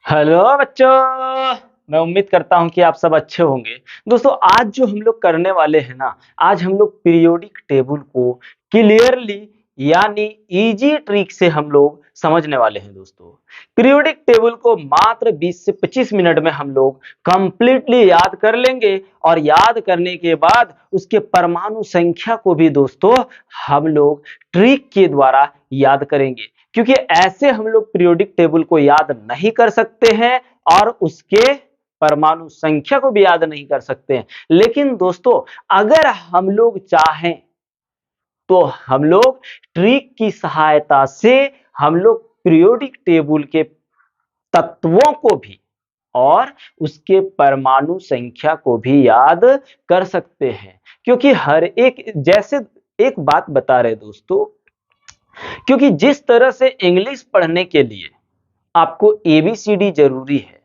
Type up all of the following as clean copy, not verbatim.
Hello बच्चों। मैं उम्मीद करता हूं कि आप सब अच्छे होंगे। दोस्तों आज जो हम लोग करने वाले हैं ना, आज हम लोग पीरियोडिक टेबल को क्लियरली यानी इजी ट्रिक से हम लोग समझने वाले हैं। दोस्तों पीरियोडिक टेबल को मात्र 20 से 25 मिनट में हम लोग कंप्लीटली याद कर लेंगे और याद करने के बाद उसके परमाणु संख्या को भी दोस्तों हम लोग ट्रिक के द्वारा याद करेंगे, क्योंकि ऐसे हम लोग पीरियोडिक टेबल को याद नहीं कर सकते हैं और उसके परमाणु संख्या को भी याद नहीं कर सकते हैं। लेकिन दोस्तों अगर हम लोग चाहें तो हम लोग ट्रिक की सहायता से हम लोग पीरियोडिक टेबल के तत्वों को भी और उसके परमाणु संख्या को भी याद कर सकते हैं। क्योंकि हर एक जैसे एक बात बता रहे दोस्तों, क्योंकि जिस तरह से इंग्लिश पढ़ने के लिए आपको एबीसीडी जरूरी है,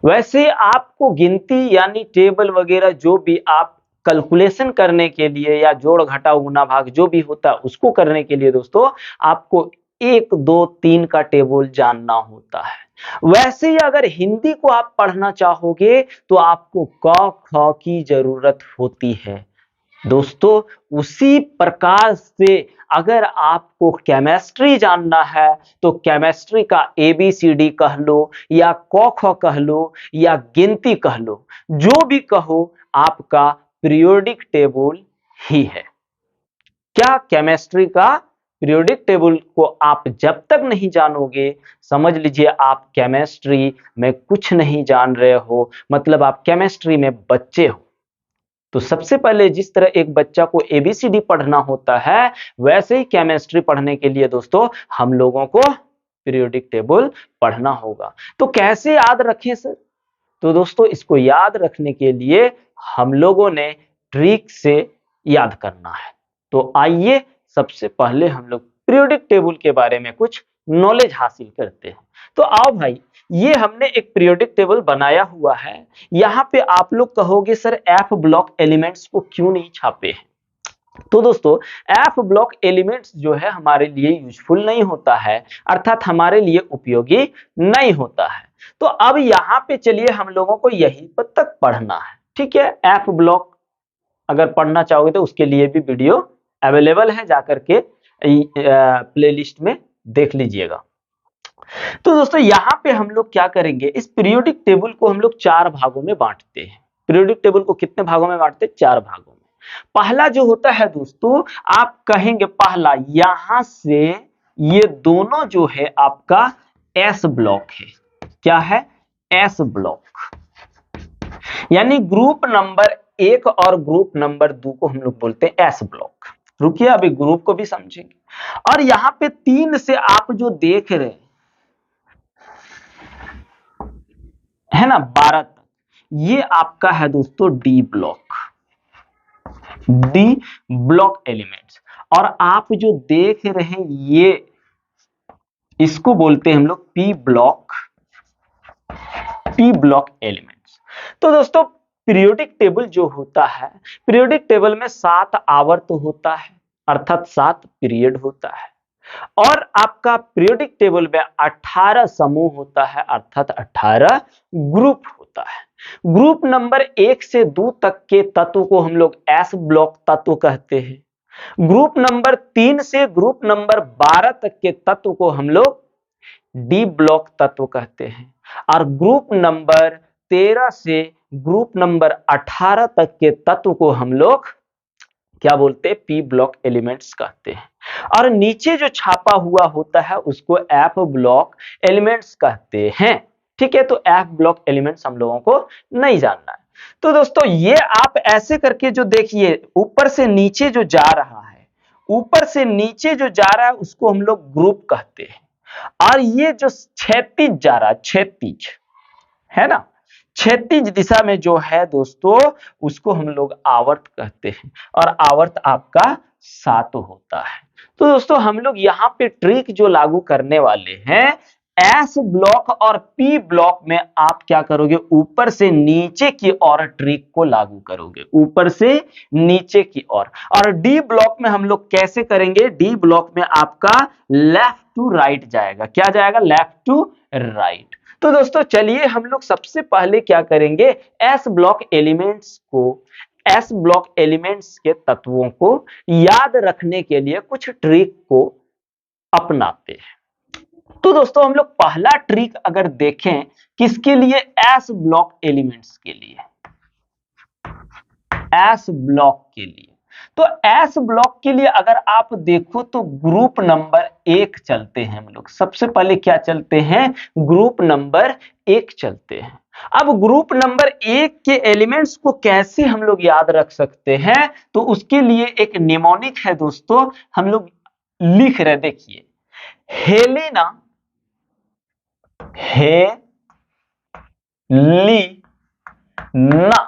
वैसे आपको गिनती यानी टेबल वगैरह जो भी आप कैलकुलेशन करने के लिए या जोड़ घटाव गुना भाग जो भी होता है उसको करने के लिए दोस्तों आपको 1 2 3 का टेबल जानना होता है। वैसे ही अगर हिंदी को आप पढ़ना चाहोगे तो आपको क ख की जरूरत होती है। दोस्तों उसी प्रकार से अगर आपको केमिस्ट्री जानना है तो केमिस्ट्री का एबीसीडी कह लो या क ख कह लो या गिनती कह लो, जो भी कहो आपका पीरियोडिक टेबल ही है। क्या केमिस्ट्री का पीरियोडिक टेबल को आप जब तक नहीं जानोगे, समझ लीजिए आप केमिस्ट्री में कुछ नहीं जान रहे हो, मतलब आप केमिस्ट्री में बच्चे हो। तो सबसे पहले जिस तरह एक बच्चा को एबीसीडी पढ़ना होता है, वैसे ही केमिस्ट्री पढ़ने के लिए दोस्तों हम लोगों को पीरियोडिक टेबल पढ़ना होगा। तो कैसे याद रखें सर? तो दोस्तों इसको याद रखने के लिए हम लोगों ने ट्रिक से याद करना है। तो आइए सबसे पहले हम लोग पीरियोडिक टेबल के बारे में कुछ नॉलेज हासिल करते हैं। तो आओ भाई, ये हमने एक पीरियोडिक टेबल बनाया हुआ है। यहाँ पे आप लोग कहोगे सर एफ ब्लॉक एलिमेंट्स को क्यों नहीं छापे हैं? तो दोस्तों एफ ब्लॉक एलिमेंट्स जो है हमारे लिए यूजफुल नहीं होता है, अर्थात हमारे लिए उपयोगी नहीं होता है। तो अब यहाँ पे चलिए हम लोगों को यही तक पढ़ना है, ठीक है। एफ ब्लॉक अगर पढ़ना चाहोगे तो उसके लिए भी वीडियो अवेलेबल है, जाकर के प्लेलिस्ट में देख लीजिएगा। तो दोस्तों यहाँ पे हम लोग क्या करेंगे, इस पीरियोडिक टेबल को हम लोग 4 भागों में बांटते हैं। पीरियोडिक टेबल को कितने भागों में बांटते हैं? 4 भागों में। पहला जो होता है दोस्तों, आप कहेंगे पहला यहां से ये दोनों जो है आपका एस ब्लॉक है। क्या है? एस ब्लॉक, यानी ग्रुप नंबर 1 और ग्रुप नंबर 2 को हम लोग बोलते हैं एस ब्लॉक। रुकिए अभी ग्रुप को भी समझेंगे। और यहां पे 3 से आप जो देख रहे है ना 12 तक, ये आपका है दोस्तों D block, D block elements. और आप जो देख रहे हैं ये इसको बोलते हैं हम लोग P block, P block elements. तो दोस्तों पीरियोडिक टेबल जो होता है, पीरियोडिक टेबल में 7 आवर्त होता है, अर्थात 7 पीरियड होता है। और आपका पीरियोडिक टेबल में 18 समूह होता है, अर्थात 18 ग्रुप होता है। ग्रुप नंबर 1 से 2 तक के तत्व को हम लोग एस ब्लॉक तत्व कहते हैं। ग्रुप नंबर 3 से ग्रुप नंबर 12 तक के तत्व को हम लोग डी ब्लॉक तत्व कहते हैं। और ग्रुप नंबर 13 से ग्रुप नंबर 18 तक के तत्व को हम लोग क्या बोलते हैं? पी ब्लॉक एलिमेंट्स कहते हैं। और नीचे जो छापा हुआ होता है उसको एफ ब्लॉक एलिमेंट्स कहते हैं, ठीक है। तो एफ ब्लॉक एलिमेंट्स हम लोगों को नहीं जानना है। तो दोस्तों ये आप ऐसे करके जो देखिए ऊपर से नीचे जो जा रहा है, ऊपर से नीचे जो जा रहा है उसको हम लोग ग्रुप कहते हैं। और ये जो क्षैतिज जा रहा है, क्षैतिज है ना, क्षैतिज दिशा में जो है दोस्तों उसको हम लोग आवर्त कहते हैं। और आवर्त आपका 7 होता है। तो दोस्तों हम लोग यहाँ पे ट्रिक जो लागू करने वाले हैं, एस ब्लॉक और पी ब्लॉक में आप क्या करोगे, ऊपर से नीचे की ओर ट्रिक को लागू करोगे, ऊपर से नीचे की ओर। और डी ब्लॉक में हम लोग कैसे करेंगे? डी ब्लॉक में आपका लेफ्ट टू राइट जाएगा। क्या जाएगा? Left to right. तो दोस्तों चलिए हम लोग सबसे पहले क्या करेंगे, एस ब्लॉक एलिमेंट्स के तत्वों को याद रखने के लिए कुछ ट्रिक को अपनाते हैं। तो दोस्तों हम लोग पहला ट्रिक अगर देखें किसके लिए, एस ब्लॉक एलिमेंट्स के लिए, एस ब्लॉक के लिए। तो एस ब्लॉक के लिए अगर आप देखो तो ग्रुप नंबर 1 चलते हैं हम लोग। सबसे पहले क्या चलते हैं, ग्रुप नंबर 1 चलते हैं। अब ग्रुप नंबर 1 के एलिमेंट्स को कैसे हम लोग याद रख सकते हैं, तो उसके लिए एक निमोनिक है दोस्तों, हम लोग लिख रहे, देखिए हेलेना, हेलिना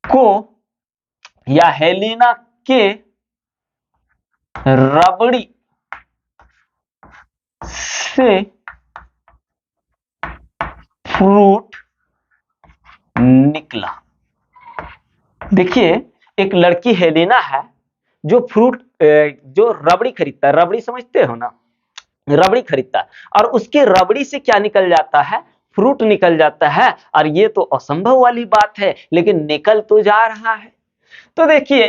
को या हेलिना के रबड़ी से फ्रूट निकला। देखिए एक लड़की हेलेना है जो जो रबड़ी खरीदता है, रबड़ी समझते हो ना, रबड़ी खरीदता है और उसके रबड़ी से क्या निकल जाता है, फ्रूट निकल जाता है। और ये तो असंभव वाली बात है, लेकिन निकल तो जा रहा है। तो देखिए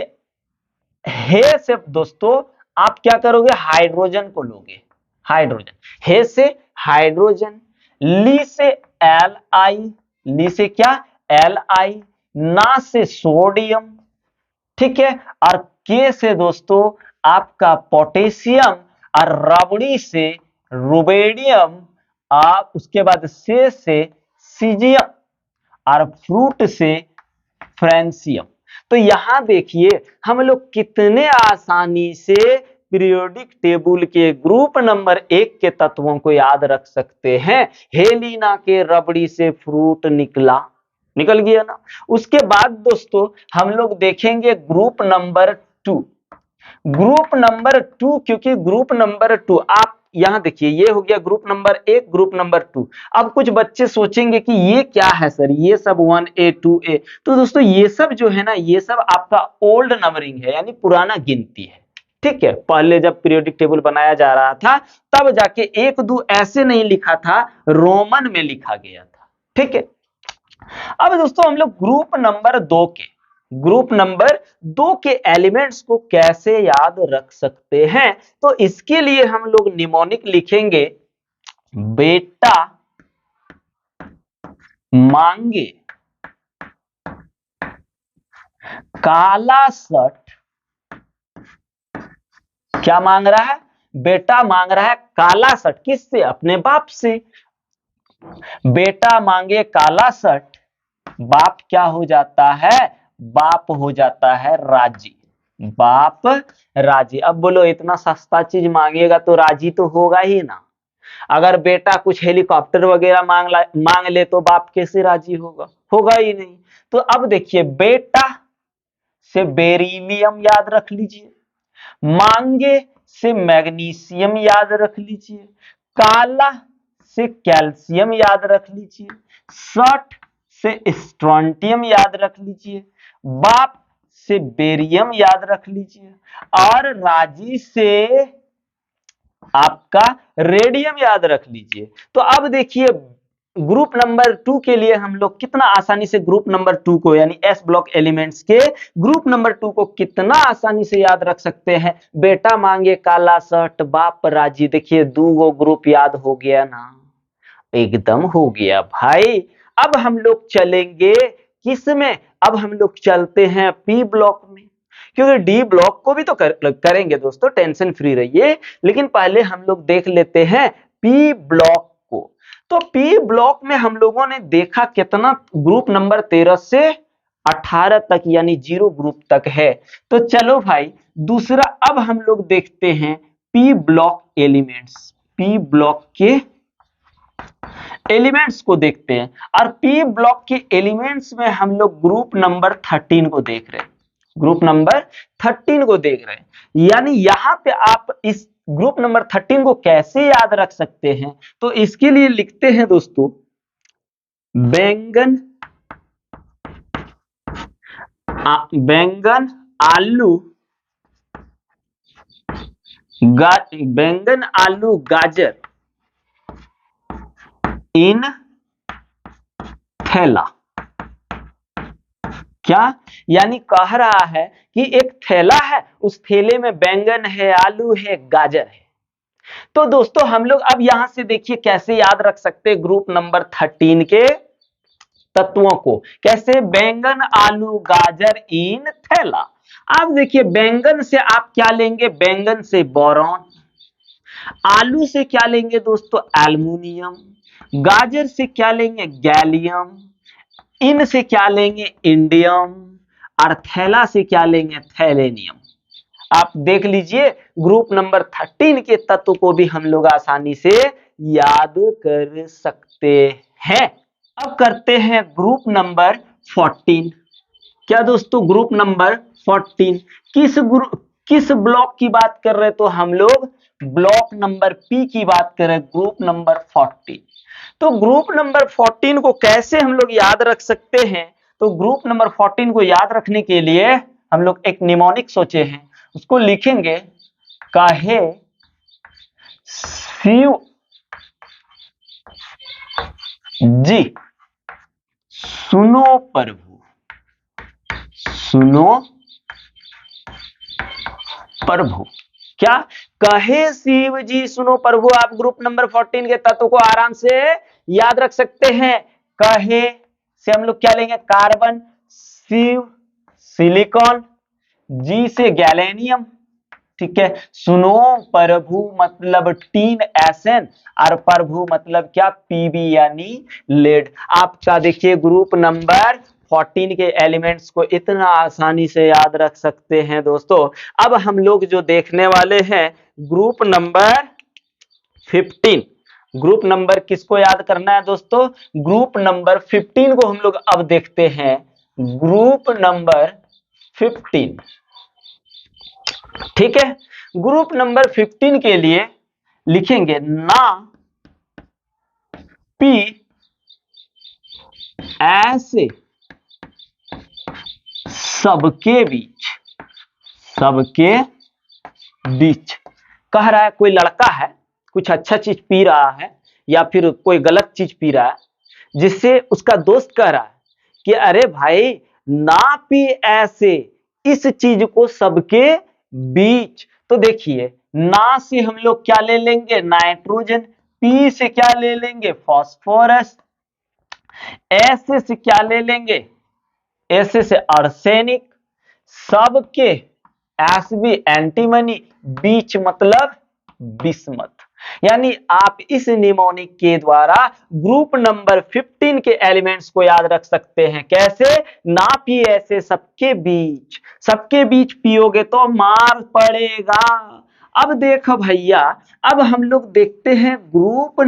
हे से दोस्तों आप क्या करोगे, हाइड्रोजन को लोगे, हाइड्रोजन, हे से हाइड्रोजन, ली से एल आई, ली से क्या, एल आई, ना से सोडियम, ठीक है, और के से दोस्तों आपका पोटेशियम, और रबड़ी से रुबेडियम, आप उसके बाद से सीजियम, और फ्रूट से फ्रेंसियम। तो यहां देखिए हम लोग कितने आसानी से पीरियोडिक टेबल के ग्रुप नंबर 1 के तत्वों को याद रख सकते हैं। हेलिना के रबड़ी से फ्रूट निकला, निकल गया ना। उसके बाद दोस्तों हम लोग देखेंगे ग्रुप नंबर 2, ग्रुप नंबर 2, क्योंकि ग्रुप नंबर 2 आप यहां देखिए, ये हो गया ग्रुप नंबर 1, ग्रुप नंबर 2। अब कुछ बच्चे सोचेंगे कि ये क्या है सर, ये सब 1A 2A। तो दोस्तों ये सब जो है ना, ये सब आपका ओल्ड नंबरिंग है, यानी पुराना गिनती है, ठीक है। पहले जब पीरियोडिक टेबल बनाया जा रहा था तब जाके 1 2 ऐसे नहीं लिखा था, रोमन में लिखा गया था, ठीक है। अब दोस्तों हम लोग ग्रुप नंबर 2 के एलिमेंट्स को कैसे याद रख सकते हैं, तो इसके लिए हम लोग निमोनिक लिखेंगे, बेटा मांगे काला शर्ट, क्या मांग रहा है, बेटा मांग रहा है काला शर्ट, किससे, अपने बाप से। बेटा मांगे काला शर्ट, बाप क्या हो जाता है, बाप हो जाता है राजी, बाप राजी। अब बोलो इतना सस्ता चीज मांगेगा तो राजी तो होगा ही ना। अगर बेटा कुछ हेलीकॉप्टर वगैरह मांग ले तो बाप कैसे राजी होगा, होगा ही नहीं। तो अब देखिए बेटा से बेरिलियम याद रख लीजिए, मांगे से मैग्नीशियम याद रख लीजिए, काला से कैल्शियम याद रख लीजिए, शर्ट से स्ट्रोंटियम याद रख लीजिए, बाप से बेरियम याद रख लीजिए, और राजी से आपका रेडियम याद रख लीजिए। तो अब देखिए ग्रुप नंबर 2 के लिए हम लोग कितना आसानी से ग्रुप नंबर 2 को, यानी एस ब्लॉक एलिमेंट्स के ग्रुप नंबर 2 को कितना आसानी से याद रख सकते हैं। बेटा मांगे काला शर्ट, बाप राजी, देखिए 2 ग्रुप याद हो गया ना, एकदम हो गया भाई। अब हम लोग चलेंगे किसमें, अब हम लोग चलते हैं पी ब्लॉक में, क्योंकि डी ब्लॉक को भी तो करेंगे दोस्तों, टेंशन फ्री रहिए। लेकिन पहले हम लोग देख लेते हैं पी ब्लॉक को। तो पी ब्लॉक में हम लोगों ने देखा कितना, ग्रुप नंबर 13 से 18 तक, यानी 0 ग्रुप तक है। तो चलो भाई दूसरा अब हम लोग देखते हैं P block elements, P block के एलिमेंट्स को देखते हैं। और पी ब्लॉक के एलिमेंट्स में हम लोग ग्रुप नंबर 13 को देख रहे हैं, ग्रुप नंबर 13 को देख रहे हैं। यानी यहां पे आप इस ग्रुप नंबर 13 को कैसे याद रख सकते हैं, तो इसके लिए लिखते हैं दोस्तों, बैंगन आलू बैंगन आलू गाजर, इन थैला। क्या यानी कह रहा है कि एक थैला है, उस थैले में बैंगन है, आलू है, गाजर है। तो दोस्तों हम लोग अब यहां से देखिए कैसे याद रख सकते हैं ग्रुप नंबर 13 के तत्वों को। कैसे? बैंगन, आलू, गाजर इन थैला। अब देखिए बैंगन से आप क्या लेंगे? बैंगन से बोरॉन। आलू से क्या लेंगे दोस्तों? एल्युमिनियम। गाजर से क्या लेंगे? गैलियम। इन से क्या लेंगे? इंडियम। और थैला से क्या लेंगे? थैलेनियम। आप देख लीजिए ग्रुप नंबर 13 के तत्व को भी हम लोग आसानी से याद कर सकते हैं। अब करते हैं ग्रुप नंबर 14। क्या दोस्तों? ग्रुप नंबर 14 किस ब्लॉक की बात कर रहे हैं? तो हम लोग ब्लॉक नंबर पी की बात कर रहे हैं, ग्रुप नंबर 14। तो ग्रुप नंबर 14 को कैसे हम लोग याद रख सकते हैं? तो ग्रुप नंबर 14 को याद रखने के लिए हम लोग एक निमोनिक सोचे हैं, उसको लिखेंगे कहे शिव जी सुनो प्रभु, सुनो प्रभु। क्या? कहे शिव जी सुनो प्रभु। आप ग्रुप नंबर 14 के तत्व को आराम से याद रख सकते हैं। कहे से हम लोग क्या लेंगे? कार्बन। शिव सिलिकॉन। जी से गैलेनियम। ठीक है। सुनो प्रभु मतलब टीन एसएन, और प्रभु मतलब क्या? पीबी यानी लेड। आपका देखिए ग्रुप नंबर 14 के एलिमेंट्स को इतना आसानी से याद रख सकते हैं दोस्तों। अब हम लोग जो देखने वाले हैं ग्रुप नंबर 15। ग्रुप नंबर किसको याद करना है दोस्तों? ग्रुप नंबर 15 को हम लोग अब देखते हैं। Group number 15। ठीक है। ग्रुप नंबर 15 के लिए लिखेंगे ना पी ऐसे सबके बीच, सबके बीच। कह रहा है कोई लड़का है, कुछ अच्छा चीज पी रहा है या फिर कोई गलत चीज पी रहा है, जिससे उसका दोस्त कह रहा है कि अरे भाई ना पी ऐसे इस चीज को सबके बीच। तो देखिए ना से हम लोग क्या ले लेंगे? नाइट्रोजन। पी से क्या ले लेंगे? फास्फोरस। ऐसे से क्या ले लेंगे? ऐसे से आर्सेनिक। सबके एस भी एंटीमनी, बीच मतलब बिस्मथ। यानी आप इस निमोनिक के द्वारा ग्रुप नंबर 15 के एलिमेंट्स को याद रख सकते हैं। कैसे? ना पिए ऐसे सबके बीच, सबके बीच पियोगे तो मार पड़ेगा। अब देखो भैया, अब हम लोग देखते हैं ग्रुप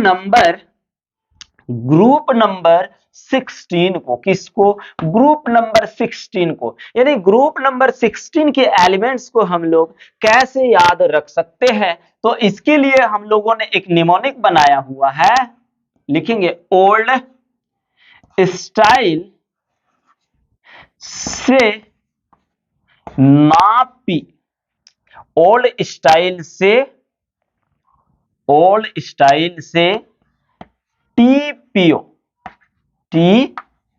नंबर 16 को। किसको? ग्रुप नंबर 16 को। यानी ग्रुप नंबर 16 के एलिमेंट्स को हम लोग कैसे याद रख सकते हैं? तो इसके लिए हम लोगों ने एक निमोनिक बनाया हुआ है, लिखेंगे ओल्ड स्टाइल से ना पी। ओल्ड स्टाइल से टी पियो, टी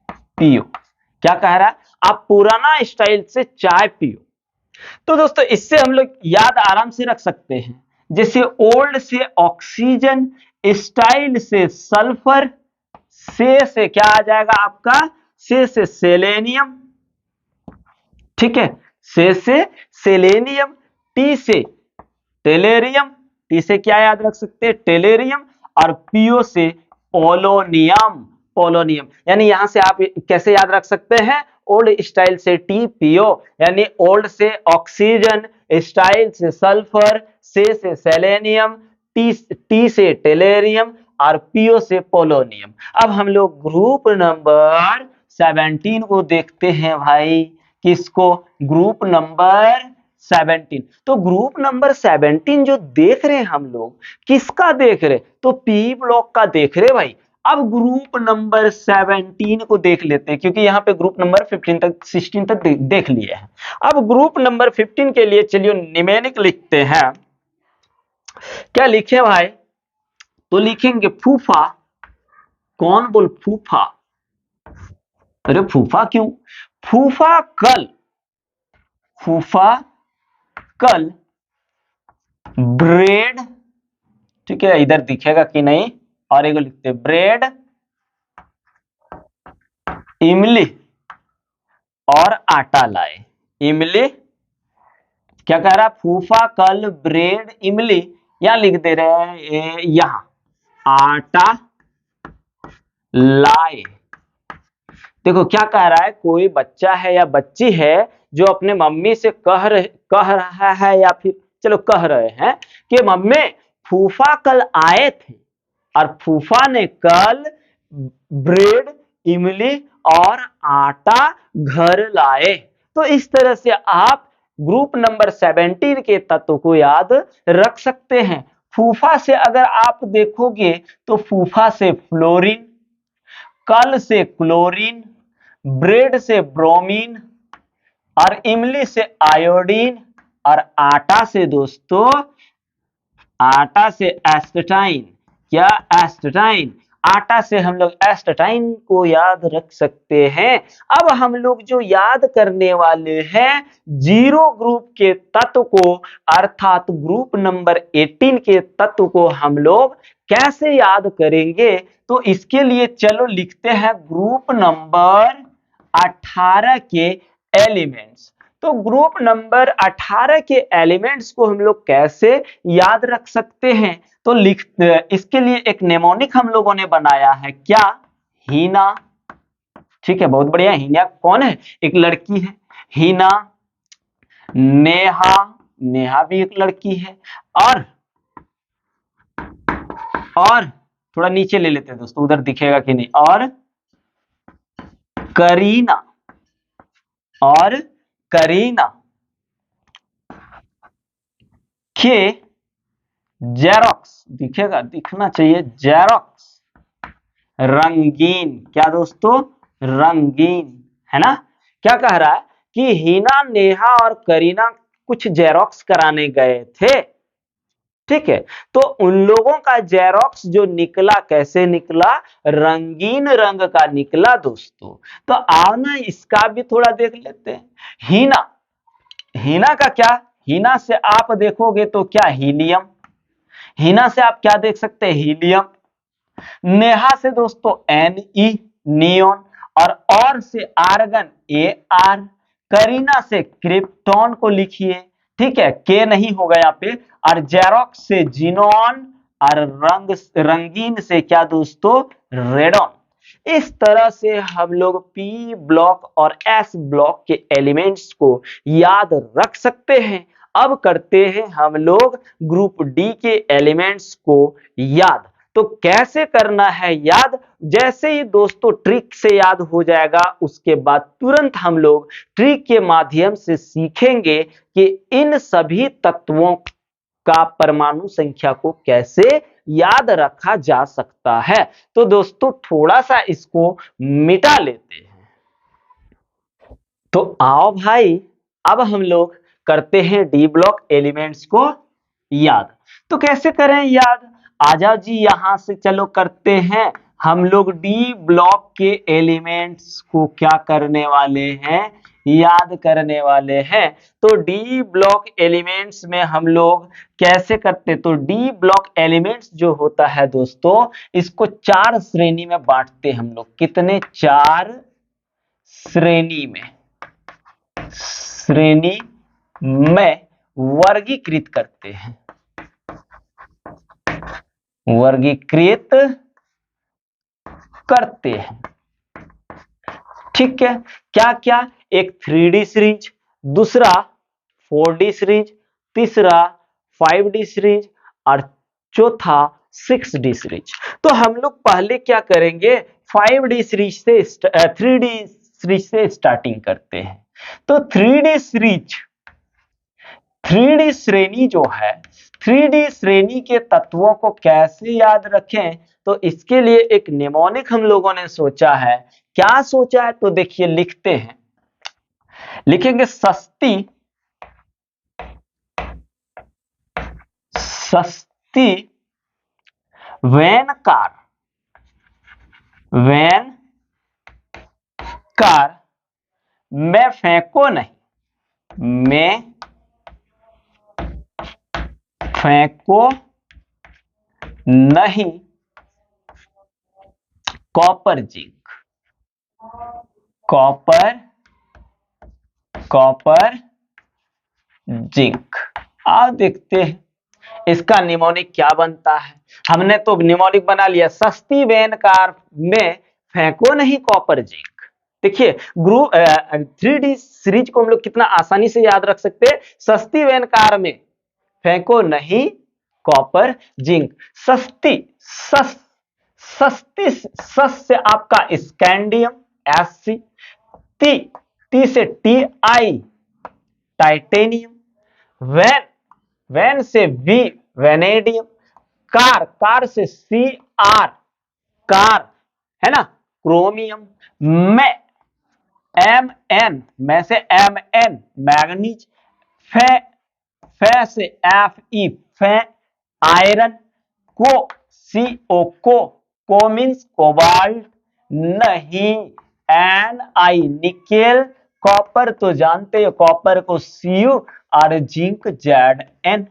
पियो। क्या कह रहा है? आप पुराना स्टाइल से चाय पियो। तो दोस्तों इससे हम लोग याद आराम से रख सकते हैं। जैसे ओल्ड से ऑक्सीजन, स्टाइल से सल्फर, से क्या आ जाएगा आपका? से सेलेनियम। ठीक है। से सेलेनियम। टी से टेलेरियम। टी से क्या याद रख सकते हैं? टेलेरियम। और पीओ से पोलोनियम। पोलोनियम। यानी यहां से आप कैसे याद रख सकते हैं? ओल्ड स्टाइल से टी पीओ, यानी ओल्ड से ऑक्सीजन, स्टाइल से सल्फर, से सेलेनियम, टी से टेलेरियम और पीओ से पोलोनियम। अब हम लोग ग्रुप नंबर 17 को देखते हैं भाई। किसको? Group number 17। तो ग्रुप नंबर 17 जो देख रहे हैं हम लोग, किसका देख रहे? तो पी ब्लॉक का देख रहे भाई। अब ग्रुप नंबर 17 को देख लेते हैं, क्योंकि यहाँ पे ग्रुप नंबर 15 तक 16 तक देख लिए हैं। अब ग्रुप नंबर 15 के लिए चलिए निमेनिक लिखते हैं। क्या लिखे भाई? तो लिखेंगे फूफा कौन बोल फूफा? अरे फूफा क्यों? फूफा कल, फूफा कल ब्रेड, ठीक है, इधर दिखेगा कि नहीं, और एक लिखते ब्रेड, इमली और आटा लाए। इमली, क्या कह रहा है? फूफा कल ब्रेड इमली, यहां लिख दे रहे हैं यहां आटा लाए। देखो क्या कह रहा है, कोई बच्चा है या बच्ची है जो अपने मम्मी से कह रहा है या फिर चलो कह रहे हैं कि मम्मी फूफा कल आए थे और फूफा ने कल ब्रेड, इमली और आटा घर लाए। तो इस तरह से आप ग्रुप नंबर 17 के तत्व को याद रख सकते हैं। फूफा से अगर आप देखोगे तो फूफा से फ्लोरीन, कल से क्लोरीन, ब्रेड से ब्रोमीन और इमली से आयोडीन और आटा से दोस्तों, आटा से एस्टेटाइन, क्या एस्टेटाइन, आटा से हम लोग एस्टेटाइन को याद रख सकते हैं। अब हम लोग जो याद करने वाले हैं जीरो ग्रुप के तत्व को, अर्थात ग्रुप नंबर 18 के तत्व को हम लोग कैसे याद करेंगे, तो इसके लिए चलो लिखते हैं ग्रुप नंबर 18 के एलिमेंट्स। तो ग्रुप नंबर 18 के एलिमेंट्स को हम लोग कैसे याद रख सकते हैं, तो इसके लिए एक नेमोनिक हम लोगों ने बनाया है, क्या? हीना, ठीक है, बहुत बढ़िया। हीना कौन है? एक लड़की है। हीना, नेहा, नेहा भी एक लड़की है, और थोड़ा नीचे ले लेते हैं दोस्तों, उधर दिखेगा कि नहीं, और करीना, और करीना के जेरोक्स, दिखेगा, दिखना चाहिए, जेरोक्स रंगीन, क्या दोस्तों? रंगीन, है ना? क्या कह रहा है कि हीना, नेहा और करीना कुछ जेरोक्स कराने गए थे, ठीक है, तो उन लोगों का जेरोक्स जो निकला, कैसे निकला? रंगीन रंग का निकला दोस्तों। तो आओ ना इसका भी थोड़ा देख लेते हैं। हीना, हीना का क्या? हीना से आप देखोगे तो क्या? हीलियम। हीना से आप क्या देख सकते हैं? हीलियम। नेहा से दोस्तों Ne, नियोन, और से आर्गन, Ar। करीना से क्रिप्टॉन को लिखिए, ठीक है, के नहीं होगा यहाँ पे, और जेरोक्स से जीनोन, और रंगीन से क्या दोस्तों? रेडॉन। इस तरह से हम लोग पी ब्लॉक और एस ब्लॉक के एलिमेंट्स को याद रख सकते हैं। अब करते हैं हम लोग ग्रुप डी के एलिमेंट्स को याद। तो कैसे करना है याद? जैसे ही दोस्तों ट्रिक से याद हो जाएगा, उसके बाद तुरंत हम लोग ट्रिक के माध्यम से सीखेंगे कि इन सभी तत्वों का परमाणु संख्या को कैसे याद रखा जा सकता है। तो दोस्तों थोड़ा सा इसको मिटा लेते हैं। तो आओ भाई, अब हम लोग करते हैं डी ब्लॉक एलिमेंट्स को याद। तो कैसे करें याद? आजा जी, यहां से चलो करते हैं। हम लोग डी ब्लॉक के एलिमेंट्स को क्या करने वाले हैं? याद करने वाले हैं। तो डी ब्लॉक एलिमेंट्स में हम लोग कैसे करते? तो डी ब्लॉक एलिमेंट्स जो होता है दोस्तों, इसको 4 श्रेणी में बांटते हम लोग। कितने? 4 श्रेणी में, श्रेणी में वर्गीकृत करते हैं, वर्गीकृत करते हैं, ठीक है। क्या क्या? एक 3D सीरीज, दूसरा 4D सीरीज, तीसरा 5D सीरीज, और चौथा 6D सीरीज। तो हम लोग पहले क्या करेंगे? 5D सीरीज से 3D सीरीज से स्टार्टिंग करते हैं। तो 3D सीरीज, 3D श्रेणी जो है, 3D श्रेणी के तत्वों को कैसे याद रखें? तो इसके लिए एक निमोनिक हम लोगों ने सोचा है। क्या सोचा है? तो देखिए लिखते हैं, लिखेंगे सस्ती, सस्ती वैन कार, वैन कार में फेंको नहीं, में फेंको नहीं copper zinc, copper copper zinc. आओ देखते हैं इसका निमोनिक क्या बनता है। हमने तो निमोनिक बना लिया, सस्ती वैन कार में फेंको नहीं कॉपर जिंक। देखिए ग्रुप 3D सीरीज को हम लोग कितना आसानी से याद रख सकते हैं। सस्ती वैन कार में फेंको नहीं कॉपर जिंक। सस्ती, सस्ती सस से आपका स्कैंडियम SC, टी से TI टाइटेनियम, वैन, वैन से V वैनेडियम, कार से CR कार, है ना, क्रोमियम, में में से MN मैग्नीज, फे से FE फे आयरन, को मीन्स कोबाल्ट, नहीं NI निकेल, कॉपर तो जानते हो कॉपर को Cu और जिंक Zn।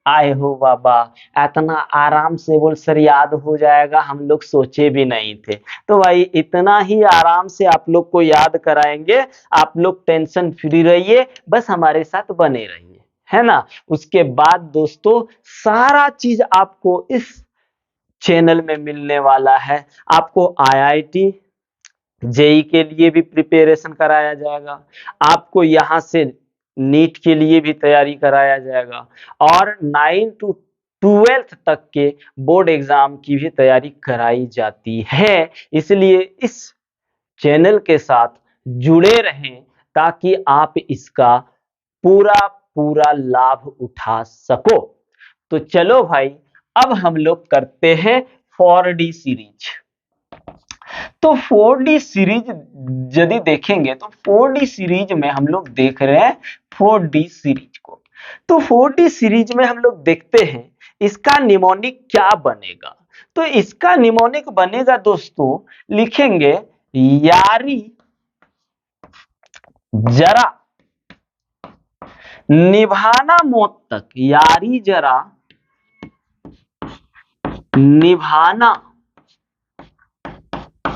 आए हो बाबा, इतना आराम से बोल सर याद हो जाएगा, हम लोग सोचे भी नहीं थे। तो भाई इतना ही आराम से आप लोग को याद कराएंगे, आप लोग टेंशन फ्री रहिए, बस हमारे साथ बने रहिए, है ना। उसके बाद दोस्तों सारा चीज आपको इस चैनल में मिलने वाला है। आपको IIT JEE के लिए भी प्रिपरेशन कराया जाएगा, आपको यहाँ से नीट के लिए भी तैयारी कराया जाएगा, और 9 to 12 तक के बोर्ड एग्जाम की भी तैयारी कराई जाती है। इसलिए इस चैनल के साथ जुड़े रहें ताकि आप इसका पूरा लाभ उठा सको। तो चलो भाई अब हम लोग करते हैं 4D सीरीज। तो 4D सीरीज यदि देखेंगे तो 4D सीरीज में हम लोग देख रहे हैं 4D सीरीज को। तो 4D सीरीज में हम लोग देखते हैं इसका निमोनिक क्या बनेगा। तो इसका निमोनिक बनेगा दोस्तों, लिखेंगे यारी जरा निभाना मौत तक, यारी जरा निभाना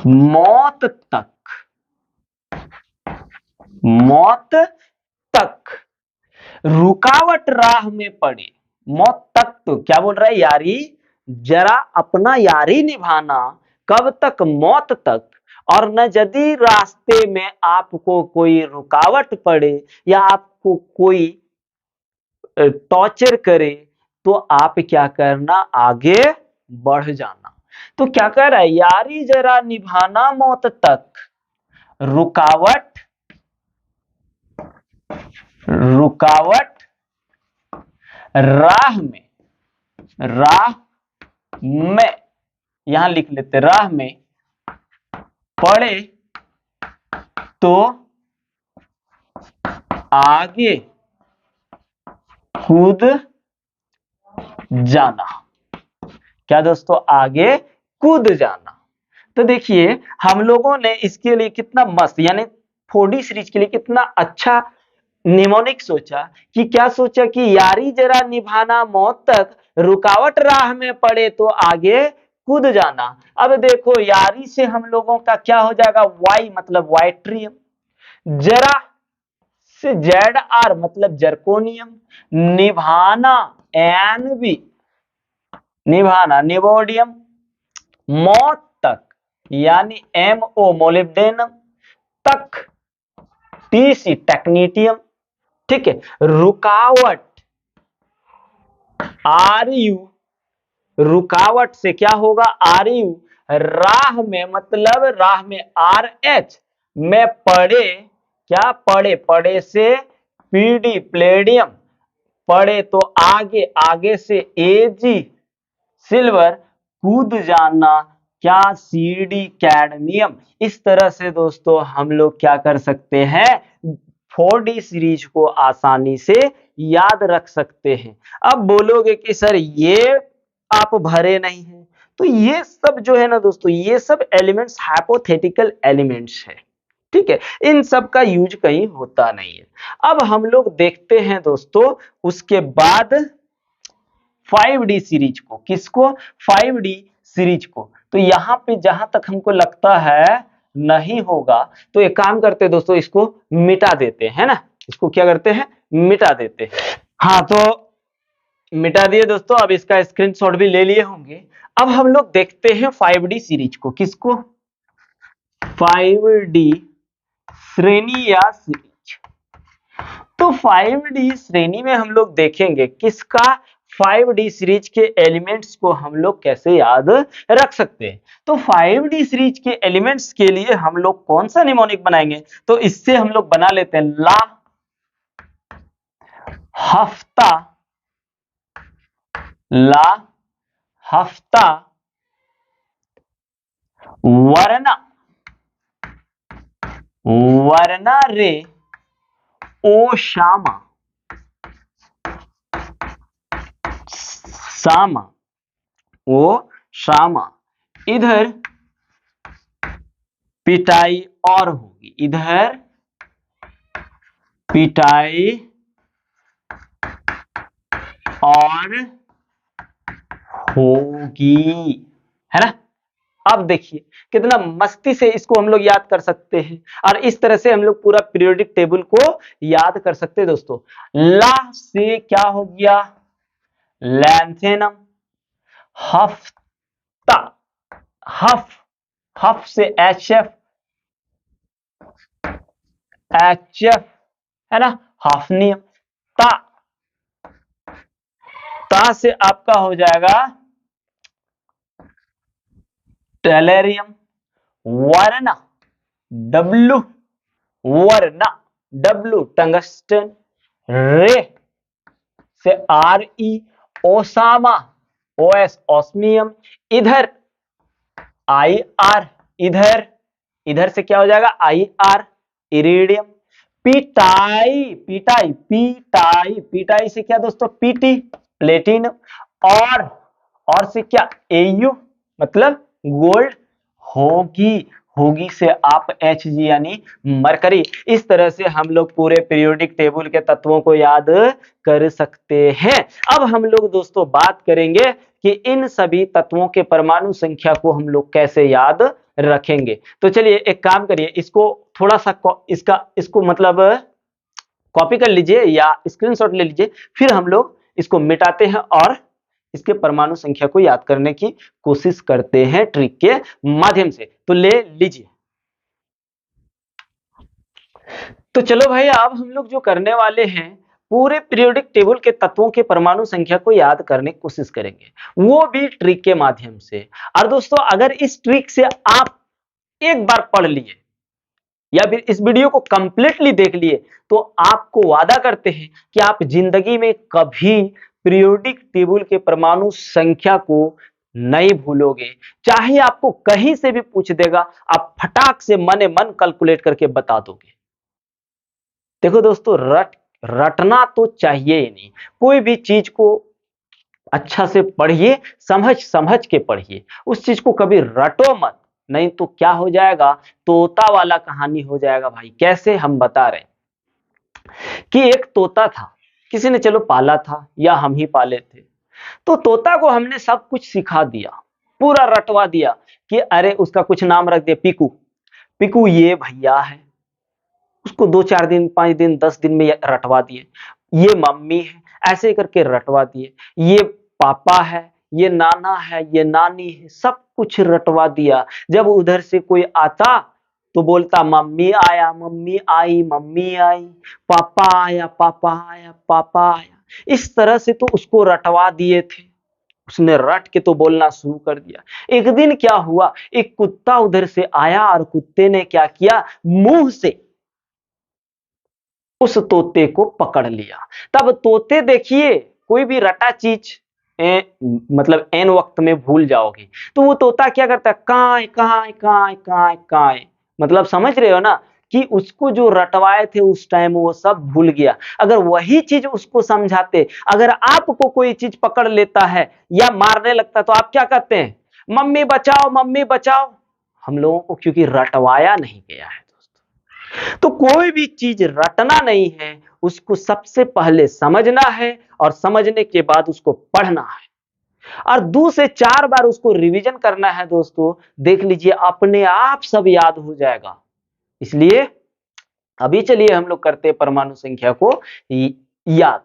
मौत तक, मौत तक रुकावट राह में पड़े। मौत तक तो क्या बोल रहा है, यारी जरा अपना यारी निभाना, कब तक, मौत तक। और न यदि रास्ते में आपको कोई रुकावट पड़े या आपको कोई टॉर्चर करे तो आप क्या करना, आगे बढ़ जाना। तो क्या कह रहा है, यारी जरा निभाना मौत तक, रुकावट राह में, यहां लिख लेते, राह में पड़े तो आगे कूद जाना। क्या दोस्तों, आगे कूद जाना। तो देखिए हम लोगों ने इसके लिए कितना मस्त, यानी 4D सीरीज के लिए कितना अच्छा निमोनिक सोचा, कि क्या सोचा कि यारी जरा निभाना मौत तक, रुकावट राह में पड़े तो आगे कूद जाना। अब देखो यारी से हम लोगों का क्या हो जाएगा, वाई मतलब वाइट्रियम, जरा से ZR मतलब जर्कोनियम, निभाना NB निभाना निबोडियम, मौत तक यानी MO मोलिब्डेनम, तक TC टेक्नीटियम, ठीक है। रुकावट RU, रुकावट से क्या होगा, RU, राह में मतलब राह में RH में पड़े, क्या पड़े, पड़े से PD प्लेडियम, पड़े तो आगे से AG सिल्वर, कूद जाना क्या, CD कैडमियम। इस तरह से दोस्तों हम लोग क्या कर सकते हैं, 4D सीरीज को आसानी से याद रख सकते हैं। अब बोलोगे कि सर ये आप भरे नहीं हैं, तो ये सब जो है ना दोस्तों, ये सब एलिमेंट्स हाइपोथेटिकल एलिमेंट्स है, ठीक है, इन सब का यूज कहीं होता नहीं है। अब हम लोग देखते हैं दोस्तों उसके बाद 5D सीरीज को, किसको, 5D सीरीज को। तो यहाँ पे जहां तक हमको लगता है नहीं होगा, तो एक काम करते हैं दोस्तों, इसको मिटा देते हैं ना, इसको क्या करते हैं, मिटा देते हैं। हाँ तो मिटा दिए दोस्तों, अब इसका स्क्रीनशॉट भी ले लिए होंगे। अब हम लोग देखते हैं 5D सीरीज को, किसको, 5D श्रेणी या सीरीज। तो 5D श्रेणी में हम लोग देखेंगे किसका, 5D सीरीज के एलिमेंट्स को हम लोग कैसे याद रख सकते हैं। तो 5D सीरीज के एलिमेंट्स के लिए हम लोग कौन सा निमोनिक बनाएंगे, तो इससे हम लोग बना लेते हैं ला, हफ्ता, ला, हफ्ता, वरना, वरना रे, ओ शामा, सामा, ओ शामा। इधर पिटाई और होगी, इधर पिटाई और होगी, है ना। अब देखिए कितना मस्ती से इसको हम लोग याद कर सकते हैं, और इस तरह से हम लोग पूरा पीरियोडिक टेबल को याद कर सकते हैं दोस्तों। ला से क्या हो गया, लैंथेनम, हफ्ता, हफ, हफ से HF, HF, है ना, हाफनियम। ता, ता से आपका हो जाएगा टेलेरियम। वरना, डब्लू, वरना, डब्लू टंगस्टन। रे से RE, ओसामा, OS ऑस्मियम। इधर IR, इधर, इधर से क्या हो जाएगा IR, इरिडियम। पिटाई, पिटाई, पिटाई, पिटाई से क्या दोस्तों, PT, प्लेटिनम। और से क्या AU, मतलब गोल्ड। होगी, होगी से आप Hg यानी मरकरी। इस तरह से हम लोग पूरे पीरियोडिक टेबल के तत्वों को याद कर सकते हैं। अब हम लोग दोस्तों बात करेंगे कि इन सभी तत्वों के परमाणु संख्या को हम लोग कैसे याद रखेंगे। तो चलिए एक काम करिए, इसको थोड़ा सा इसको मतलब कॉपी कर लीजिए या स्क्रीनशॉट ले लीजिए, फिर हम लोग इसको मिटाते हैं और इसके परमाणु संख्या को याद करने की कोशिश करते हैं ट्रिक के माध्यम से। तो ले लीजिए। तो चलो भाई, अब हम लोग जो करने वाले हैं, पूरे पीरियोडिक टेबल के तत्वों के परमाणु संख्या को याद करने की कोशिश करेंगे, वो भी ट्रिक के माध्यम से। और दोस्तों अगर इस ट्रिक से आप एक बार पढ़ लिए या फिर इस वीडियो को कंप्लीटली देख लिए, तो आपको वादा करते हैं कि आप जिंदगी में कभी पीरियोडिक टेबल के परमाणु संख्या को नहीं भूलोगे। चाहे आपको कहीं से भी पूछ देगा, आप फटाक से मने मन कैलकुलेट करके बता दोगे। देखो दोस्तों, रटना तो चाहिए ही नहीं, कोई भी चीज को अच्छा से पढ़िए, समझ समझ के पढ़िए, उस चीज को कभी रटो मत, नहीं तो क्या हो जाएगा, तोता वाला कहानी हो जाएगा भाई। कैसे, हम बता रहे कि एक तोता था, किसी ने चलो पाला था या हम ही पाले थे। तो तोता को हमने सब कुछ सिखा दिया, पूरा रटवा दिया कि अरे उसका कुछ नाम रख दिया, पीकू, पीकू ये भैया है। उसको 2-4 दिन, 5 दिन, 10 दिन में रटवा दिए। ये मम्मी है, ऐसे करके रटवा दिए। ये पापा है, ये नाना है, ये नानी है, सब कुछ रटवा दिया। जब उधर से कोई आता तो बोलता मम्मी आया, मम्मी आई, मम्मी आई, पापा आया, पापा आया, पापा आया। इस तरह से तो उसको रटवा दिए थे। उसने रट के तो बोलना शुरू कर दिया। एक दिन क्या हुआ, एक कुत्ता उधर से आया और कुत्ते ने क्या किया, मुंह से उस तोते को पकड़ लिया। तब तोते, देखिए कोई भी रटा चीज मतलब एन वक्त में भूल जाओगे, तो वो तोता क्या करता है, काय काय काय काय काय, मतलब समझ रहे हो ना, कि उसको जो रटवाए थे उस टाइम वो सब भूल गया। अगर वही चीज उसको समझाते, अगर आपको कोई चीज पकड़ लेता है या मारने लगता, तो आप क्या करते हैं, मम्मी बचाओ मम्मी बचाओ, हम लोगों को क्योंकि रटवाया नहीं गया है दोस्तों। तो कोई भी चीज रटना नहीं है, उसको सबसे पहले समझना है और समझने के बाद उसको पढ़ना है और 2 से 4 बार उसको रिवीजन करना है दोस्तों। देख लीजिए अपने आप सब याद हो जाएगा। इसलिए अभी चलिए हम लोग करते हैं परमाणु संख्या को याद।